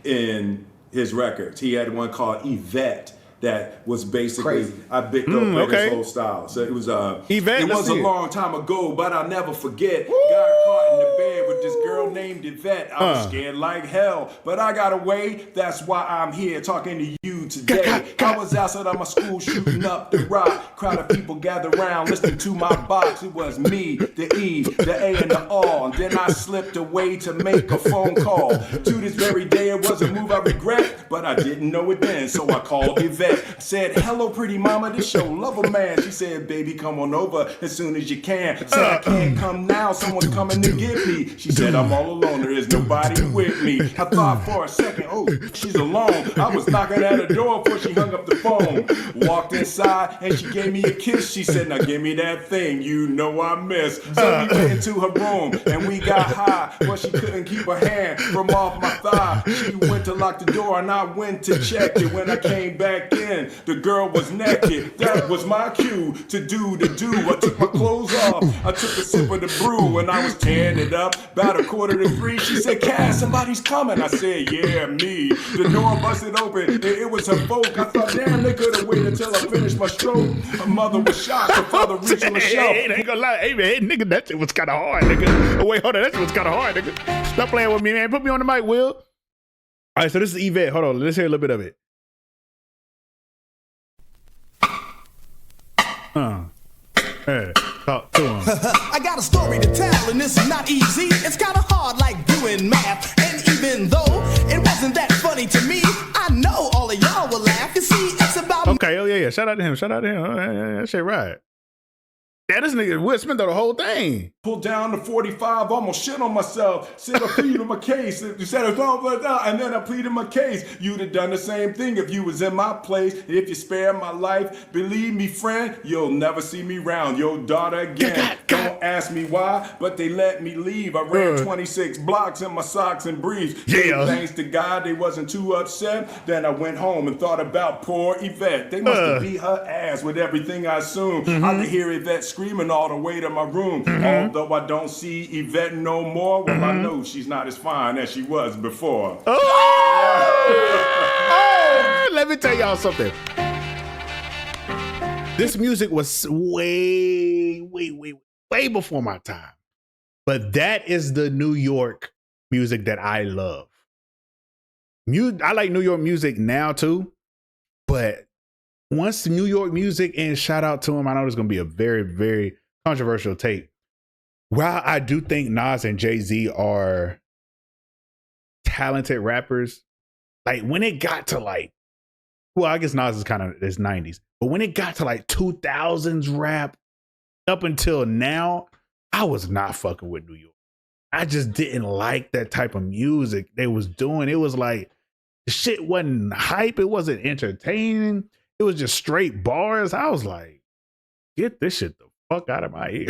in his records. He had one called Yvette that was basically Crazy. I picked up okay. his whole style. So it was Yvette, it let's was a see it. long time ago, but I'll never forget. Got caught in the bed with this girl named Yvette. I was scared like hell, but I got away. That's why I'm here talking to you today. I was outside of my school shooting up the rock. Crowd of people gathered around listening to my box. It was me, the E, the A, and the R. And then I slipped away to make a phone call. To this very day, it was a move I regret, but I didn't know it then, so I called Yvette. I said, hello, pretty mama, this your lover man. She said, baby, come on over as soon as you can. I said, I can't come now, someone's coming to get me. She said, I'm all alone, there is nobody with me. I thought for a second, oh, she's alone. I was knocking at her door before she hung up the phone. Walked inside and she gave me a kiss. She said, now give me that thing you know I miss. So we went into her room and we got high, but she couldn't keep her hand from off my thigh. She went to lock the door and I went to check it. When I came back in, the girl was naked. That was my cue to do the do. I took my clothes off. I took a sip of the brew and I was tearing it up. About 2:45, she said, Cass, somebody's coming. I said, yeah, me. The door busted open. It was her folk. I thought, damn, they could have waited until I finished my stroke. Her mother was shocked. Her father reached on the shelf. Hey, ain't gonna lie. Hey, man, hey, nigga, that shit was kind of hard, nigga. Oh, wait, hold on. That shit was kind of hard, nigga. Stop playing with me, man. Put me on the mic, Will. All right, so this is Yvette. Hold on. Let's hear a little bit of it. Hey, talk to him. I got a story to tell, and this is not easy. It's kind of hard, like doing math. And even though it wasn't that funny to me, I know all of y'all will laugh. You see, it's about Okay, oh yeah. Shout out to him. Oh, yeah, that shit right. Yeah, this nigga Will Smith though the whole thing. Pulled down the 45, almost shit on myself. Said I pleaded my case. You said it blah, blah, blah, and then I pleaded my case. You'd have done the same thing if you was in my place. If you spare my life, believe me, friend, you'll never see me round your daughter again. Don't ask me why, but they let me leave. I ran 26 blocks in my socks and briefs. Yeah. Thanks to God, they wasn't too upset. Then I went home and thought about poor Yvette. They must have beat her ass with everything I assume. I could hear Yvette screaming all the way to my room. Although I don't see Yvette no more, well, I know she's not as fine as she was before. Let me tell y'all something. This music was way before my time. But that is the New York music that I love. I like New York music now too. But once New York music, and shout out to him, I know there's going to be a very, very controversial take. While I do think Nas and Jay-Z are talented rappers, like when it got to like, well, I guess Nas is kind of his 90s, but when it got to like 2000s rap up until now, I was not fucking with New York. I just didn't like that type of music they was doing. It was like, the shit wasn't hype. It wasn't entertaining. It was just straight bars. I was like, get this shit the fuck out of my ear.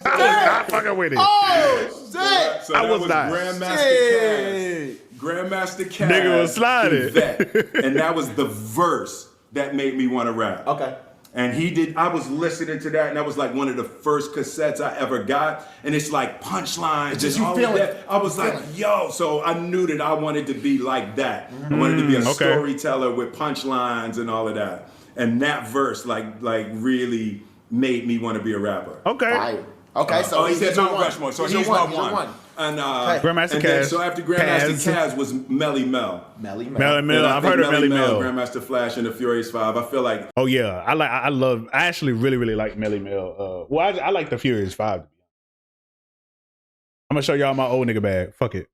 I was not fucking with it. Oh, shit! So I that was not. Grandmaster Caz. Grandmaster Caz. Nigga was sliding. Yvette. And that was the verse that made me want to rap. Okay. And I was listening to that, and that was like one of the first cassettes I ever got. And it's like punchlines. It's just and you all feel of it. that. I was like, yo. So I knew that I wanted to be like that. I wanted to be a storyteller with punchlines and all of that. And that verse like really made me want to be a rapper. Okay. Fire. Okay, so he said Mount Rushmore, so he's my one. And Grandmaster then, Caz. so after Grandmaster Caz was Melly Mel. Melly Mel. And I've heard of Melly Mel. Grandmaster Flash and the Furious Five. I feel like Oh yeah, I actually really like Melly Mel. Well, I like the Furious 5. I'm gonna show y'all my old nigga bag. Fuck it.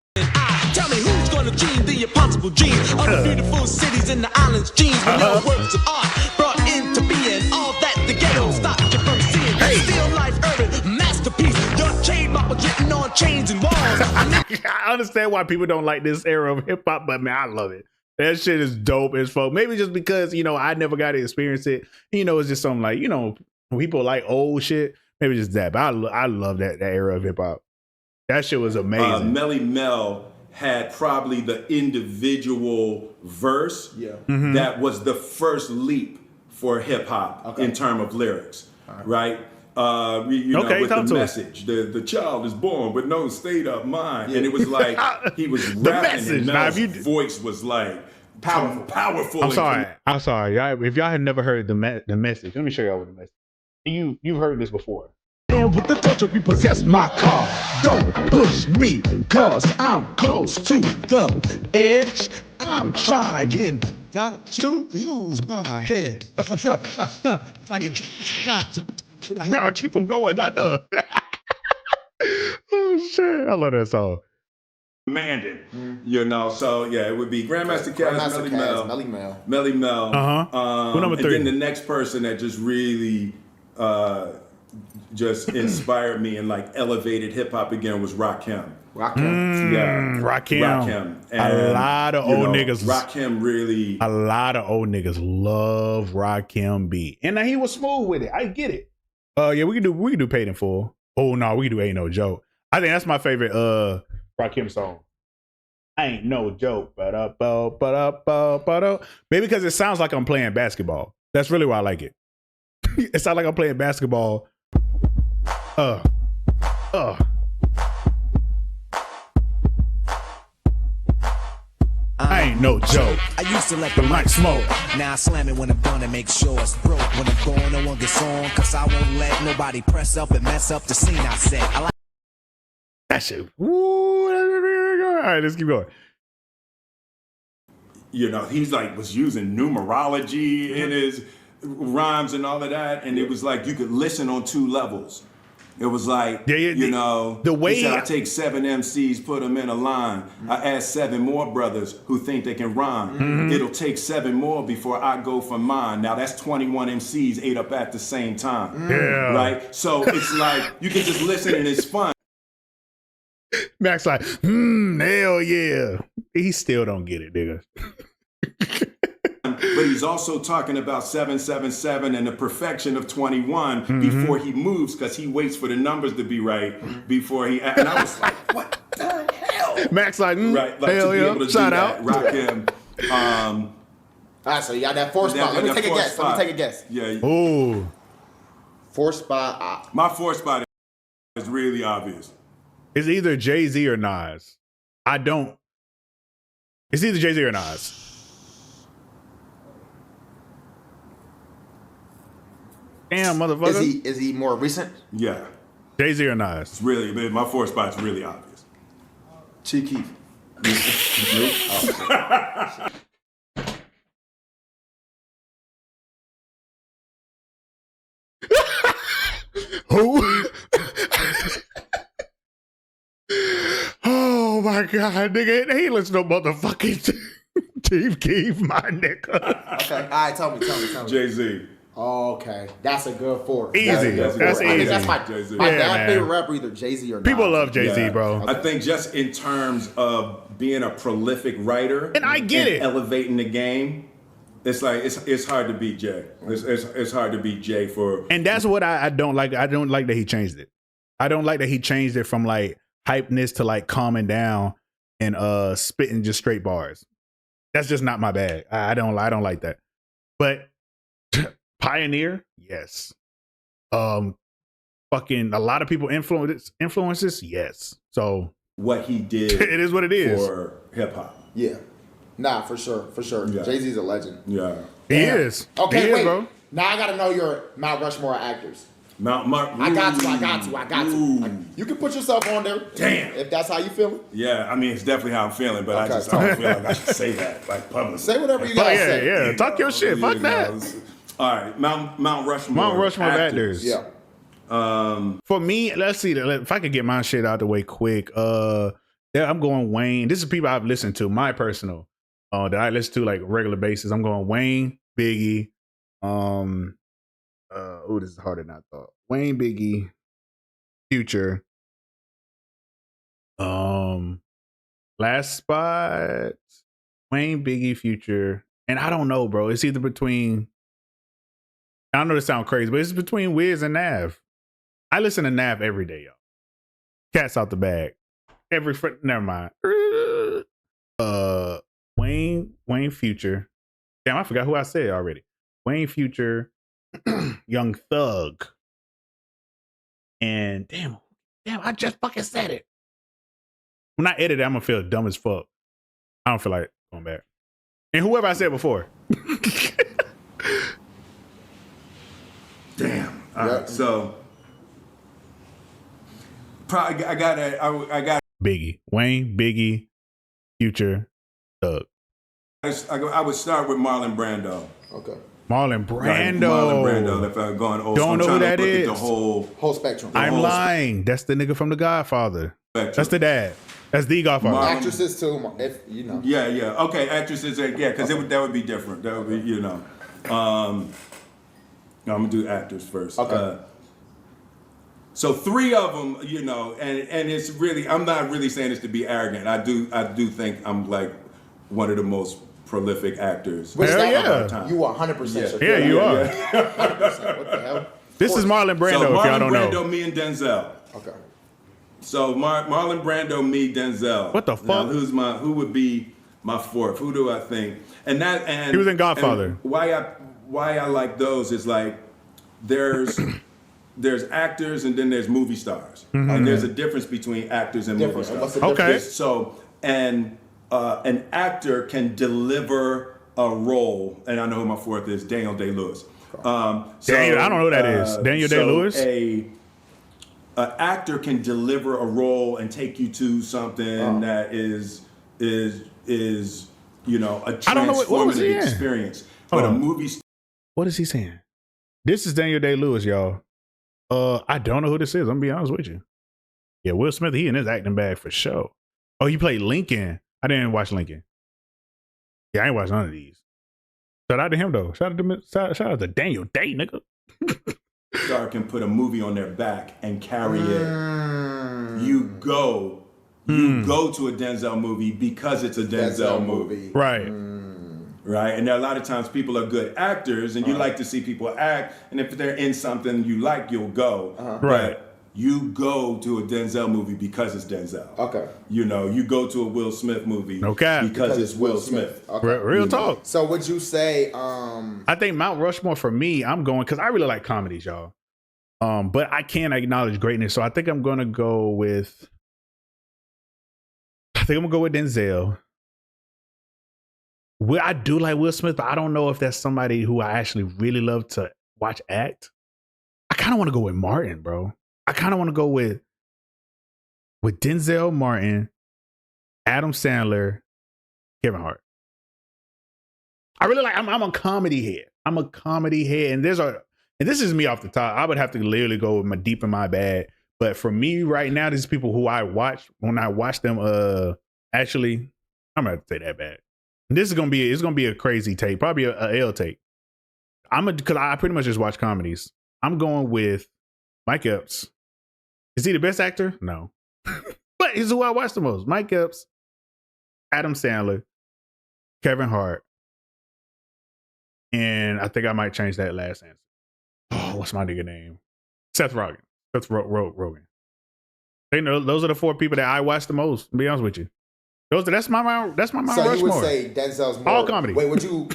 gonna dream the impossible dream of the beautiful cities and the islands, dreams with your works of art brought into being. All that the ghetto stopped you from seeing. Still life urban masterpiece. Your trademark was written on chains and walls. I understand why people don't like this era of hip hop, but man, I love it. That shit is dope as fuck. Maybe just because, you know, I never got to experience it. You know, it's just something like, you know, people like old shit. Maybe just that. But I love that era of hip hop. That shit was amazing. Melly Mel had probably the individual verse that was the first leap for hip hop in terms of lyrics, right? You know, with the message, the child is born with no state of mind, and it was like he was rapping, and Mel's voice was like powerful. I'm sorry, y'all, if y'all had never heard the message, let me show y'all what the message. You've heard this before. And with the touch of repossess my car. Don't push me, cause I'm close to the edge. I'm trying not to use my head. Now I keep them going. Oh shit, I love that song. Demanding, you know. So yeah, it would be Grandmaster Caz, Melly Mel. Number 3? And then the next person that just really just inspired me and like elevated hip hop again was Rakim. Rakim. And, a lot of old niggas. Rakim really. A lot of old niggas love Rakim beat, and he was smooth with it. I get it. Yeah, we can do Paid in Full. Oh no, we can do Ain't No Joke. I think that's my favorite Rakim song. Ain't no joke, maybe because it sounds like I'm playing basketball. That's really why I like it. It sounds like I'm playing basketball. I ain't no joke. I used to let the mic smoke. Now I slam it when I'm done and make sure it's broke. When I'm gone, no one gets on, cause I won't let nobody press up and mess up the scene I set. I like that shit. Woo. All right, let's keep going. You know, he's like was using numerology in his rhymes and all of that, and it was like you could listen on 2 levels. It was like, you know, the way he said, I take 7 MCs, put them in a line. I add 7 more brothers who think they can rhyme. It'll take 7 more before I go for mine. Now that's 21 MCs ate up at the same time. Right? So it's like, you can just listen and it's fun. Max like, hell yeah. He still don't get it, nigga. But he's also talking about 777 and the perfection of 21 before he moves, because he waits for the numbers to be right before he. And I was like, what the hell? Max like, right, like hell to be yeah. able to Shout do out. that, rock him. All right, so you got that 4th spot. Let me take a guess. Yeah. Oh. 4th spot. My 4th spot is really obvious. It's either Jay-Z or Nas. It's either Jay-Z or Nas. Damn, motherfucker. Is he more recent? Yeah. Jay-Z or Nas? It's really, my 4th spot's really obvious. Chief Keef. Who? Oh my god, nigga. He listen to motherfucking Chief Keef, my nigga. Okay. All right, tell me. Jay-Z. Oh, okay, that's a good 4. Easy. That's easy. I think that's my dad's favorite rapper, either Jay-Z or Nas. People love Jay-Z, bro. I think just in terms of being a prolific writer, and I get it, elevating the game, it's like it's hard to beat Jay. It's hard to beat Jay for. And that's what I don't like. I don't like that he changed it. I don't like that he changed it from like hypeness to like calming down and spitting just straight bars. That's just not my bag. I don't like that. But Pioneer, yes. Fucking a lot of people influences, yes. So what he did, it is what it is for hip hop. Yeah, nah, for sure. Yeah. Jay-Z's a legend. Yeah, he is. Okay, he wait. Is, bro. Now I gotta know your Mount Rushmore actors. I got to. Like, you can put yourself on there. Damn. If that's how you feeling. Yeah, I mean, it's definitely how I'm feeling, but I don't feel like I should say that, like, publicly. Say whatever you gotta say. Yeah, talk your shit. Fuck that. All right, Mount Rushmore. Mount Rushmore actors. Yeah. For me, let's see. If I could get my shit out the way quick. Yeah, I'm going Wayne. This is people I've listened to, my personal, that I listen to like regular basis. I'm going Wayne, Biggie. This is harder than I thought. Wayne, Biggie, Future. Last spot, Wayne, Biggie, Future, and I don't know, bro. It's either between. I know this sounds crazy, but it's between Wiz and Nav. I listen to Nav every day, y'all. Cats out the bag. Never mind. Wayne, Future. Damn, I forgot who I said already. Wayne, Future, Young Thug, and damn, I just fucking said it. When I edit it, I'm gonna feel dumb as fuck. I don't feel like going back. And whoever I said before. Damn. All right, so probably I got Biggie, Wayne, Biggie, Future, Thug. I would start with Marlon Brando. Okay. Marlon Brando. Like Marlon Brando. If I'm going old, Don't know who that is. The whole spectrum. I'm lying. That's the nigga from The Godfather. spectrum. That's the dad. That's the Godfather. Actresses too, if you know. Yeah. Okay, actresses. Yeah, because that would be different. That would be, you know. I'm gonna do actors first. Okay. So 3 of them, you know, and it's really, I'm not really saying this to be arrogant. I do think I'm like one of the most prolific actors. Which Hell that yeah. of our time. You are 100% sure. Yeah, you are. 100%. What the hell? This is Marlon Brando, So if y'all don't Marlon know. Brando, me and Denzel. Okay. So Marlon Brando, me, Denzel. What the fuck? Now, who would be my 4th? Who do I think? And He was in Godfather. and why I like those is like there's actors and then there's movie stars. And there's a difference between actors and movie stars. What's the Okay. difference? So an actor can deliver a role, and I know who my 4th is, Daniel Day-Lewis. Daniel, I don't know who that is. Daniel Day-Lewis? An actor can deliver a role and take you to something that is you know, a I don't know what was he transformative in? experience. But a movie star, What is he saying? This is Daniel Day-Lewis, y'all. I don't know who this is. I'm gonna be honest with you. Yeah, Will Smith, he in his acting bag for sure. Oh, he played Lincoln. I didn't watch Lincoln. Yeah, I ain't watched none of these. Shout out to him though. Shout out to Daniel Day, nigga. can put a movie on their back and carry it. You go to a Denzel movie because it's a Denzel movie. Right. Right, and there are a lot of times people are good actors, and you like to see people act. And if they're in something you like, you'll go. Right. But you go to a Denzel movie because it's Denzel. Okay. You know, you go to a Will Smith movie Okay. because it's Will Smith. Okay. Real talk. So would you say I think Mount Rushmore for me, I'm going because I really like comedies, y'all. But I can't acknowledge greatness, so I think I'm gonna go with. Denzel. I do like Will Smith, but I don't know if that's somebody who I actually really love to watch act. I kind of want to go with Martin, bro. I kind of want to go with Denzel, Martin, Adam Sandler, Kevin Hart. I really like. I'm a comedy head. I'm a comedy head, and this is me off the top. I would have to literally go with my deep in my bag. But for me right now, these people who I watch when I watch them. Actually, I'm gonna have to say that bad. This is gonna be a crazy take, probably a L take. Because I pretty much just watch comedies. I'm going with Mike Epps. Is he the best actor? No, but he's who I watch the most. Mike Epps, Adam Sandler, Kevin Hart, and I think I might change that last answer. Oh, what's my nigga name? Seth Rogen. Rogen. They know those are the 4 people that I watch the most. To be honest with you. That's my Mount Rushmore. So you would say Denzel's more all comedy. Wait, would you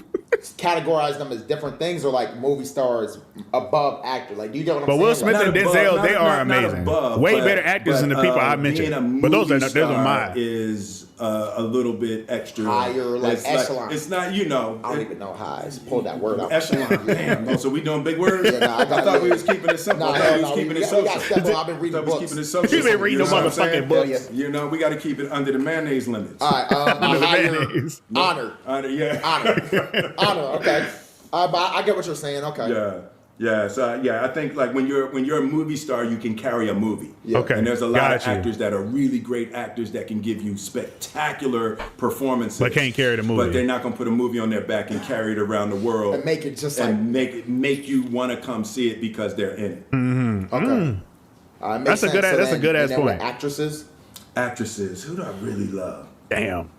categorize them as different things or like movie stars above actor? Like, do you get what I'm saying? But Will Smith Not and above, Denzel, they are not amazing. above, Way but- better actors than the people I being a mentioned. But those movie are star mine. Is a little bit extra Higher, like it's echelon. it's not, you know. I don't even know how I pulled that word out. Echelon. Damn. Oh, so we doing big words? Yeah, nah, I got thought it. we was keeping it simple. Nah, I thought we was hell no, keeping we it got- we got social. step up. I've been reading I thought we was books. keeping it social. You've been reading You the know what I'm saying? motherfucking books. Yeah. You know, we got to keep it under the mayonnaise limits. All right, Under the higher mayonnaise. honor. Yeah. Honor. Okay. But I get what you're saying. Okay. Yeah. Yeah, so yeah, I think like when you're a movie star, you can carry a movie. Yeah. Okay. And there's a lot of Got you. actors that are really great actors that can give you spectacular performances, But can't carry the movie. But they're not gonna put a movie on their back and carry it around the world And make it just and make you want to come see it because they're in it. Okay. That's a good ass- that's a good ass and then with point. Actresses. Actresses, who do I really love? Damn.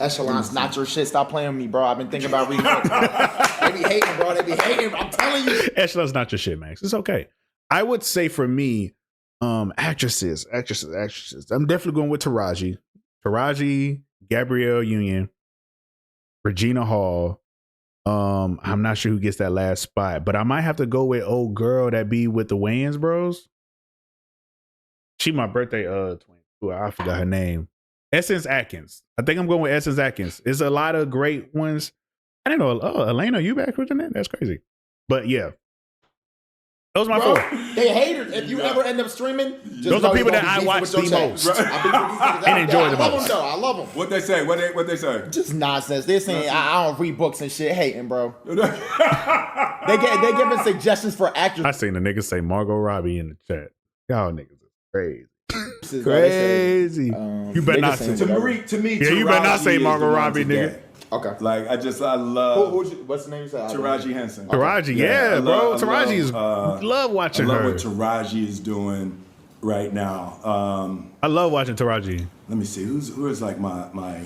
Echelon's not your shit. Stop playing with me, bro. I've been thinking about reading books. They be hating, bro. They be hating. I'm telling you. Echelon's not your shit, Max. It's okay. I would say for me, actresses. I'm definitely going with Taraji, Gabrielle Union, Regina Hall. I'm not sure who gets that last spot, but I might have to go with old girl that be with the Wayans bros. She my birthday 22. I forgot her name. Essence Atkins. I think I'm going with Essence Atkins. It's a lot of great ones. I didn't know. Oh, Elena, you back with that? That's crazy. But yeah, those are my Bro, four. they haters. If you ever end up streaming, just Those know are people you're that I gonna be watch beefing the with your most. chat. I beef with these niggas And enjoy the I love most. them though. I love them. What they say? What they say? Just nonsense. They're saying I don't read books and shit. Hating, bro. they giving suggestions for actors. I seen the niggas say Margot Robbie in the chat. Y'all niggas is crazy. Crazy. You better not say. To me, Yeah, you better not say Taraji is Margot the one Robbie, to nigga. get. Okay. Like I love What's the name you said? Taraji Henson. Taraji, yeah, bro. Taraji is love watching I love her. what Taraji is doing right now. I love watching Taraji. Let me see who is like my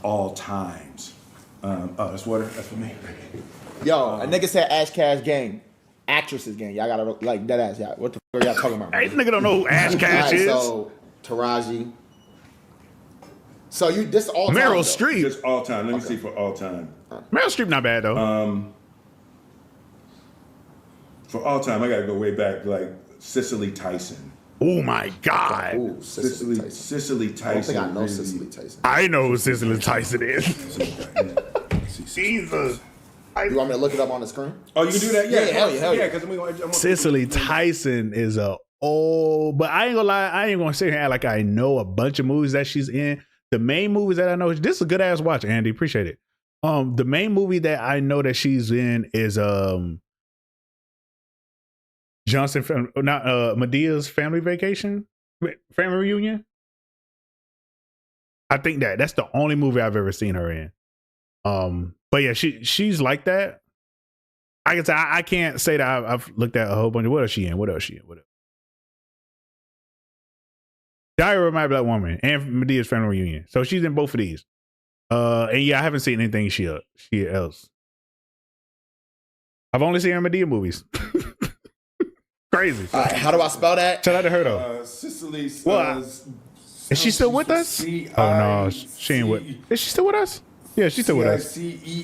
all times. That's water. That's for me. Yo, a nigga said Ash Cash gang. Actresses gang. Y'all gotta like dead ass. Y'all. What the fuck are y'all talking about? Hey, this nigga don't know who Ash Cash Alright, is. so Taraji. So you this all time, Meryl though. Streep. Just all time. Let me see for all time. Meryl Streep not bad though. For all time, I gotta go way back. Like Cicely Tyson. Oh my god. Ooh, Cicely Tyson. Cicely Tyson. I don't think I know really- Cicely Tyson. I know who Cicely Tyson is. Jesus. You want me to look it up on the screen? Oh, you can do that? Yeah, hell yeah. Yeah, because I'm gonna Cicely Tyson is a old, but I ain't gonna lie, I ain't gonna sit here and act like I know a bunch of movies that she's in. The main movies that I know, this is a good ass watch, Andy. Appreciate it. The main movie that I know that she's in is Medea's Family Vacation, Family Reunion. I think that's the only movie I've ever seen her in. But yeah, she's like that. I can say I can't say that I've looked at a whole bunch of what else she in. Diary of My Black Woman and Medea's Family Reunion. So she's in both of these. And yeah, I haven't seen anything she else. I've only seen her in Medea movies. Crazy. All right, how do I spell that? Shout out to her though. Cicely. Is she still with us? Oh no, she ain't with. Is she still with us? Yeah, she's still with us.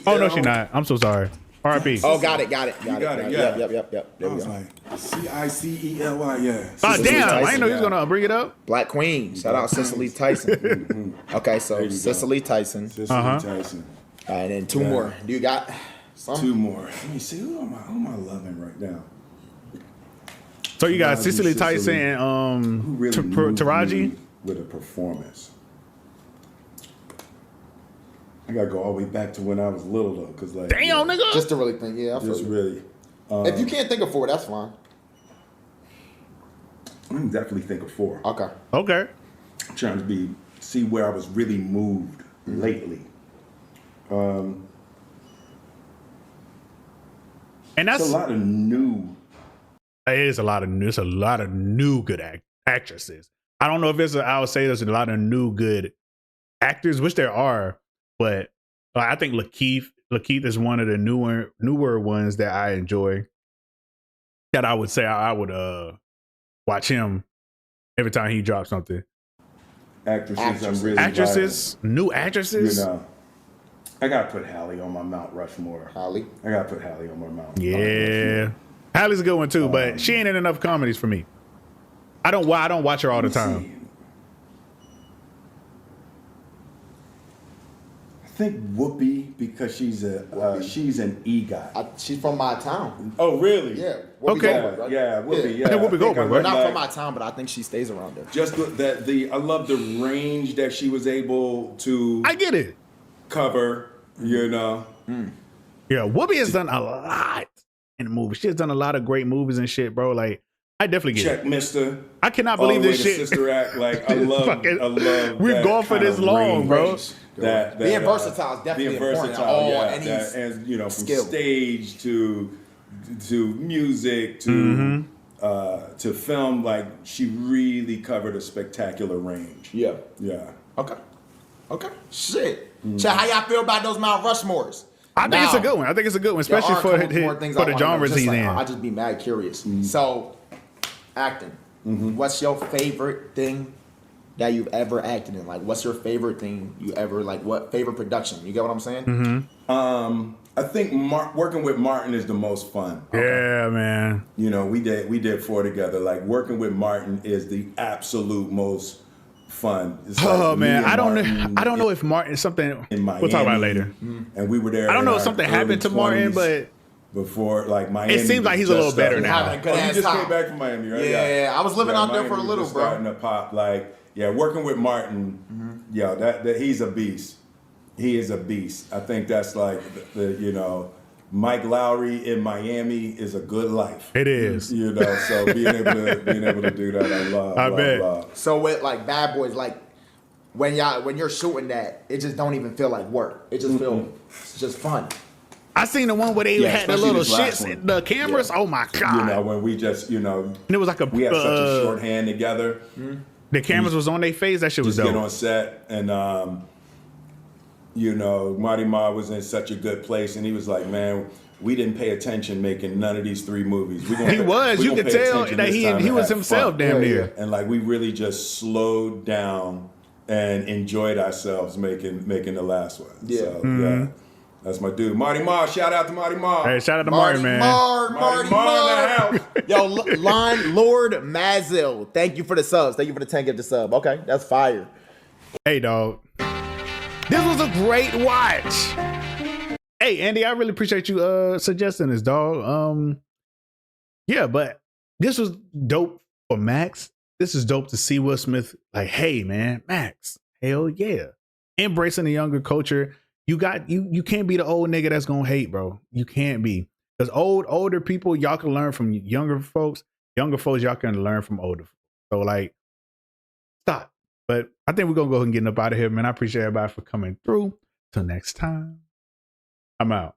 Oh no, she's not. I'm so sorry. R.I.P. Oh, got it. Got it. got it, yeah. Yep. There I we was go. like, Cicely, yeah. Oh Cicely damn! I Tyson, didn't know he was gonna bring it up. Black Queen. Shout out Cicely Tyson. Okay, so Cicely Tyson. Cicely Tyson. All right, and then two more. Do you got some? Two more. Let me see. Who am I loving right now? So you got Taraji, Cicely Tyson Cicely. and Who really moved Taraji. me with a performance? I gotta go all the way back to when I was little though, cause like Damn, nigga. Just to really think, yeah. I feel just you. really. If you can't think of four, that's fine. I can definitely think of four. Okay. Okay. I'm trying to see where I was really moved lately. And It's that's a lot of new. it is a lot of new. It's a lot of new good actresses. I don't know if I would say there's a lot of new good actors, which there are, but I think Lakeith is one of the newer ones that I enjoy. That I would say I would watch him every time he drops something. Actresses. I'm really Actresses, new vibing. actresses. You know, I gotta put Halle on my Mount Rushmore. Holly. I gotta put Halle on my Mount. Yeah, Halle's a good one too, but she ain't in enough comedies for me. I don't watch her all the time. I think Whoopi because she's an EGOT. She's from my town. Oh really? Yeah. Whoopi Okay. Goldberg, right? Yeah, Whoopi. Yeah. Yeah, Whoopi I think Goldberg, I right? Not like- from my town, but I think she stays around there. Just I love the range that she was able to I get it. cover. You know, Yeah, Whoopi has done a lot in the movie. She has done a lot of great movies and shit, bro. Like, I definitely get Check, it. Mister. I cannot All the believe way this to shit. Sister Act. Like, I love. We've that gone for kind this of long, bro. range That Being versatile is definitely being important in versatile, all yeah, any that, and you know, from skill. stage to music to film, like she really covered a spectacular range. Yeah. Yeah. Okay. Shit. Chat, how y'all feel about those Mount Rushmores? I think it's a good one. I think it's a good one, especially for the genres he's in. I just be mad curious. So, acting. What's your favorite thing that you've ever acted in? Like, what's your favorite thing you ever like? What favorite production? You get what I'm saying? I think working with Martin is the most fun. Yeah, man. You know, we did 4 together. Like working with Martin is the absolute most fun. It's Oh like me man, and I don't Martin know if Martin is something. in Miami, We'll talk about it later. And we were there. I don't know in if our something early happened to Martin, 20s, but before like Miami. it seems like he's a little better now. Having a good Oh, you ass just time. came back from Miami, right? Yeah, I was living out there Miami for a was little, just bro. Starting to pop, like working with Martin. Yeah, that he's a beast. He is a beast. I think that's like the Mike Lowry in Miami is a good life. It is. You know, so being able to do that, I love. I bet. Love. So with like Bad Boys, like when you're shooting that, it just don't even feel like work. It just it's just fun. I seen the one where they had the especially little this last shits, one. the cameras. Yeah. Oh my god! You know, when we just and it was like a we had such a shorthand together. the cameras was on their face. That shit was Just dope. get on set and Marty Ma was in such a good place, and he was like, man, we didn't pay attention making none of these 3 movies. You could tell that he was himself damn near. And like we really just slowed down and enjoyed ourselves making the last one. Yeah. So, yeah. That's my dude. Marty Ma, shout out to Marty Ma. Hey, shout out to Martin, man. Marty Ma in the house. Yo, Lord Mazil, thank you for the subs. Thank you for the 10 gift the sub. Okay, that's fire. Hey, dog. This was a great watch. Hey, Andy, I really appreciate you suggesting this, dog. Yeah, but this was dope for Max. This is dope to see Will Smith like, hey, man, Max, hell yeah. Embracing the younger culture. You can't be the old nigga that's gonna hate, bro. You can't be. Because older people, y'all can learn from younger folks. Younger folks, y'all can learn from older folks. So like, stop. But I think we're gonna go ahead and get up out of here, man. I appreciate everybody for coming through. Till next time, I'm out.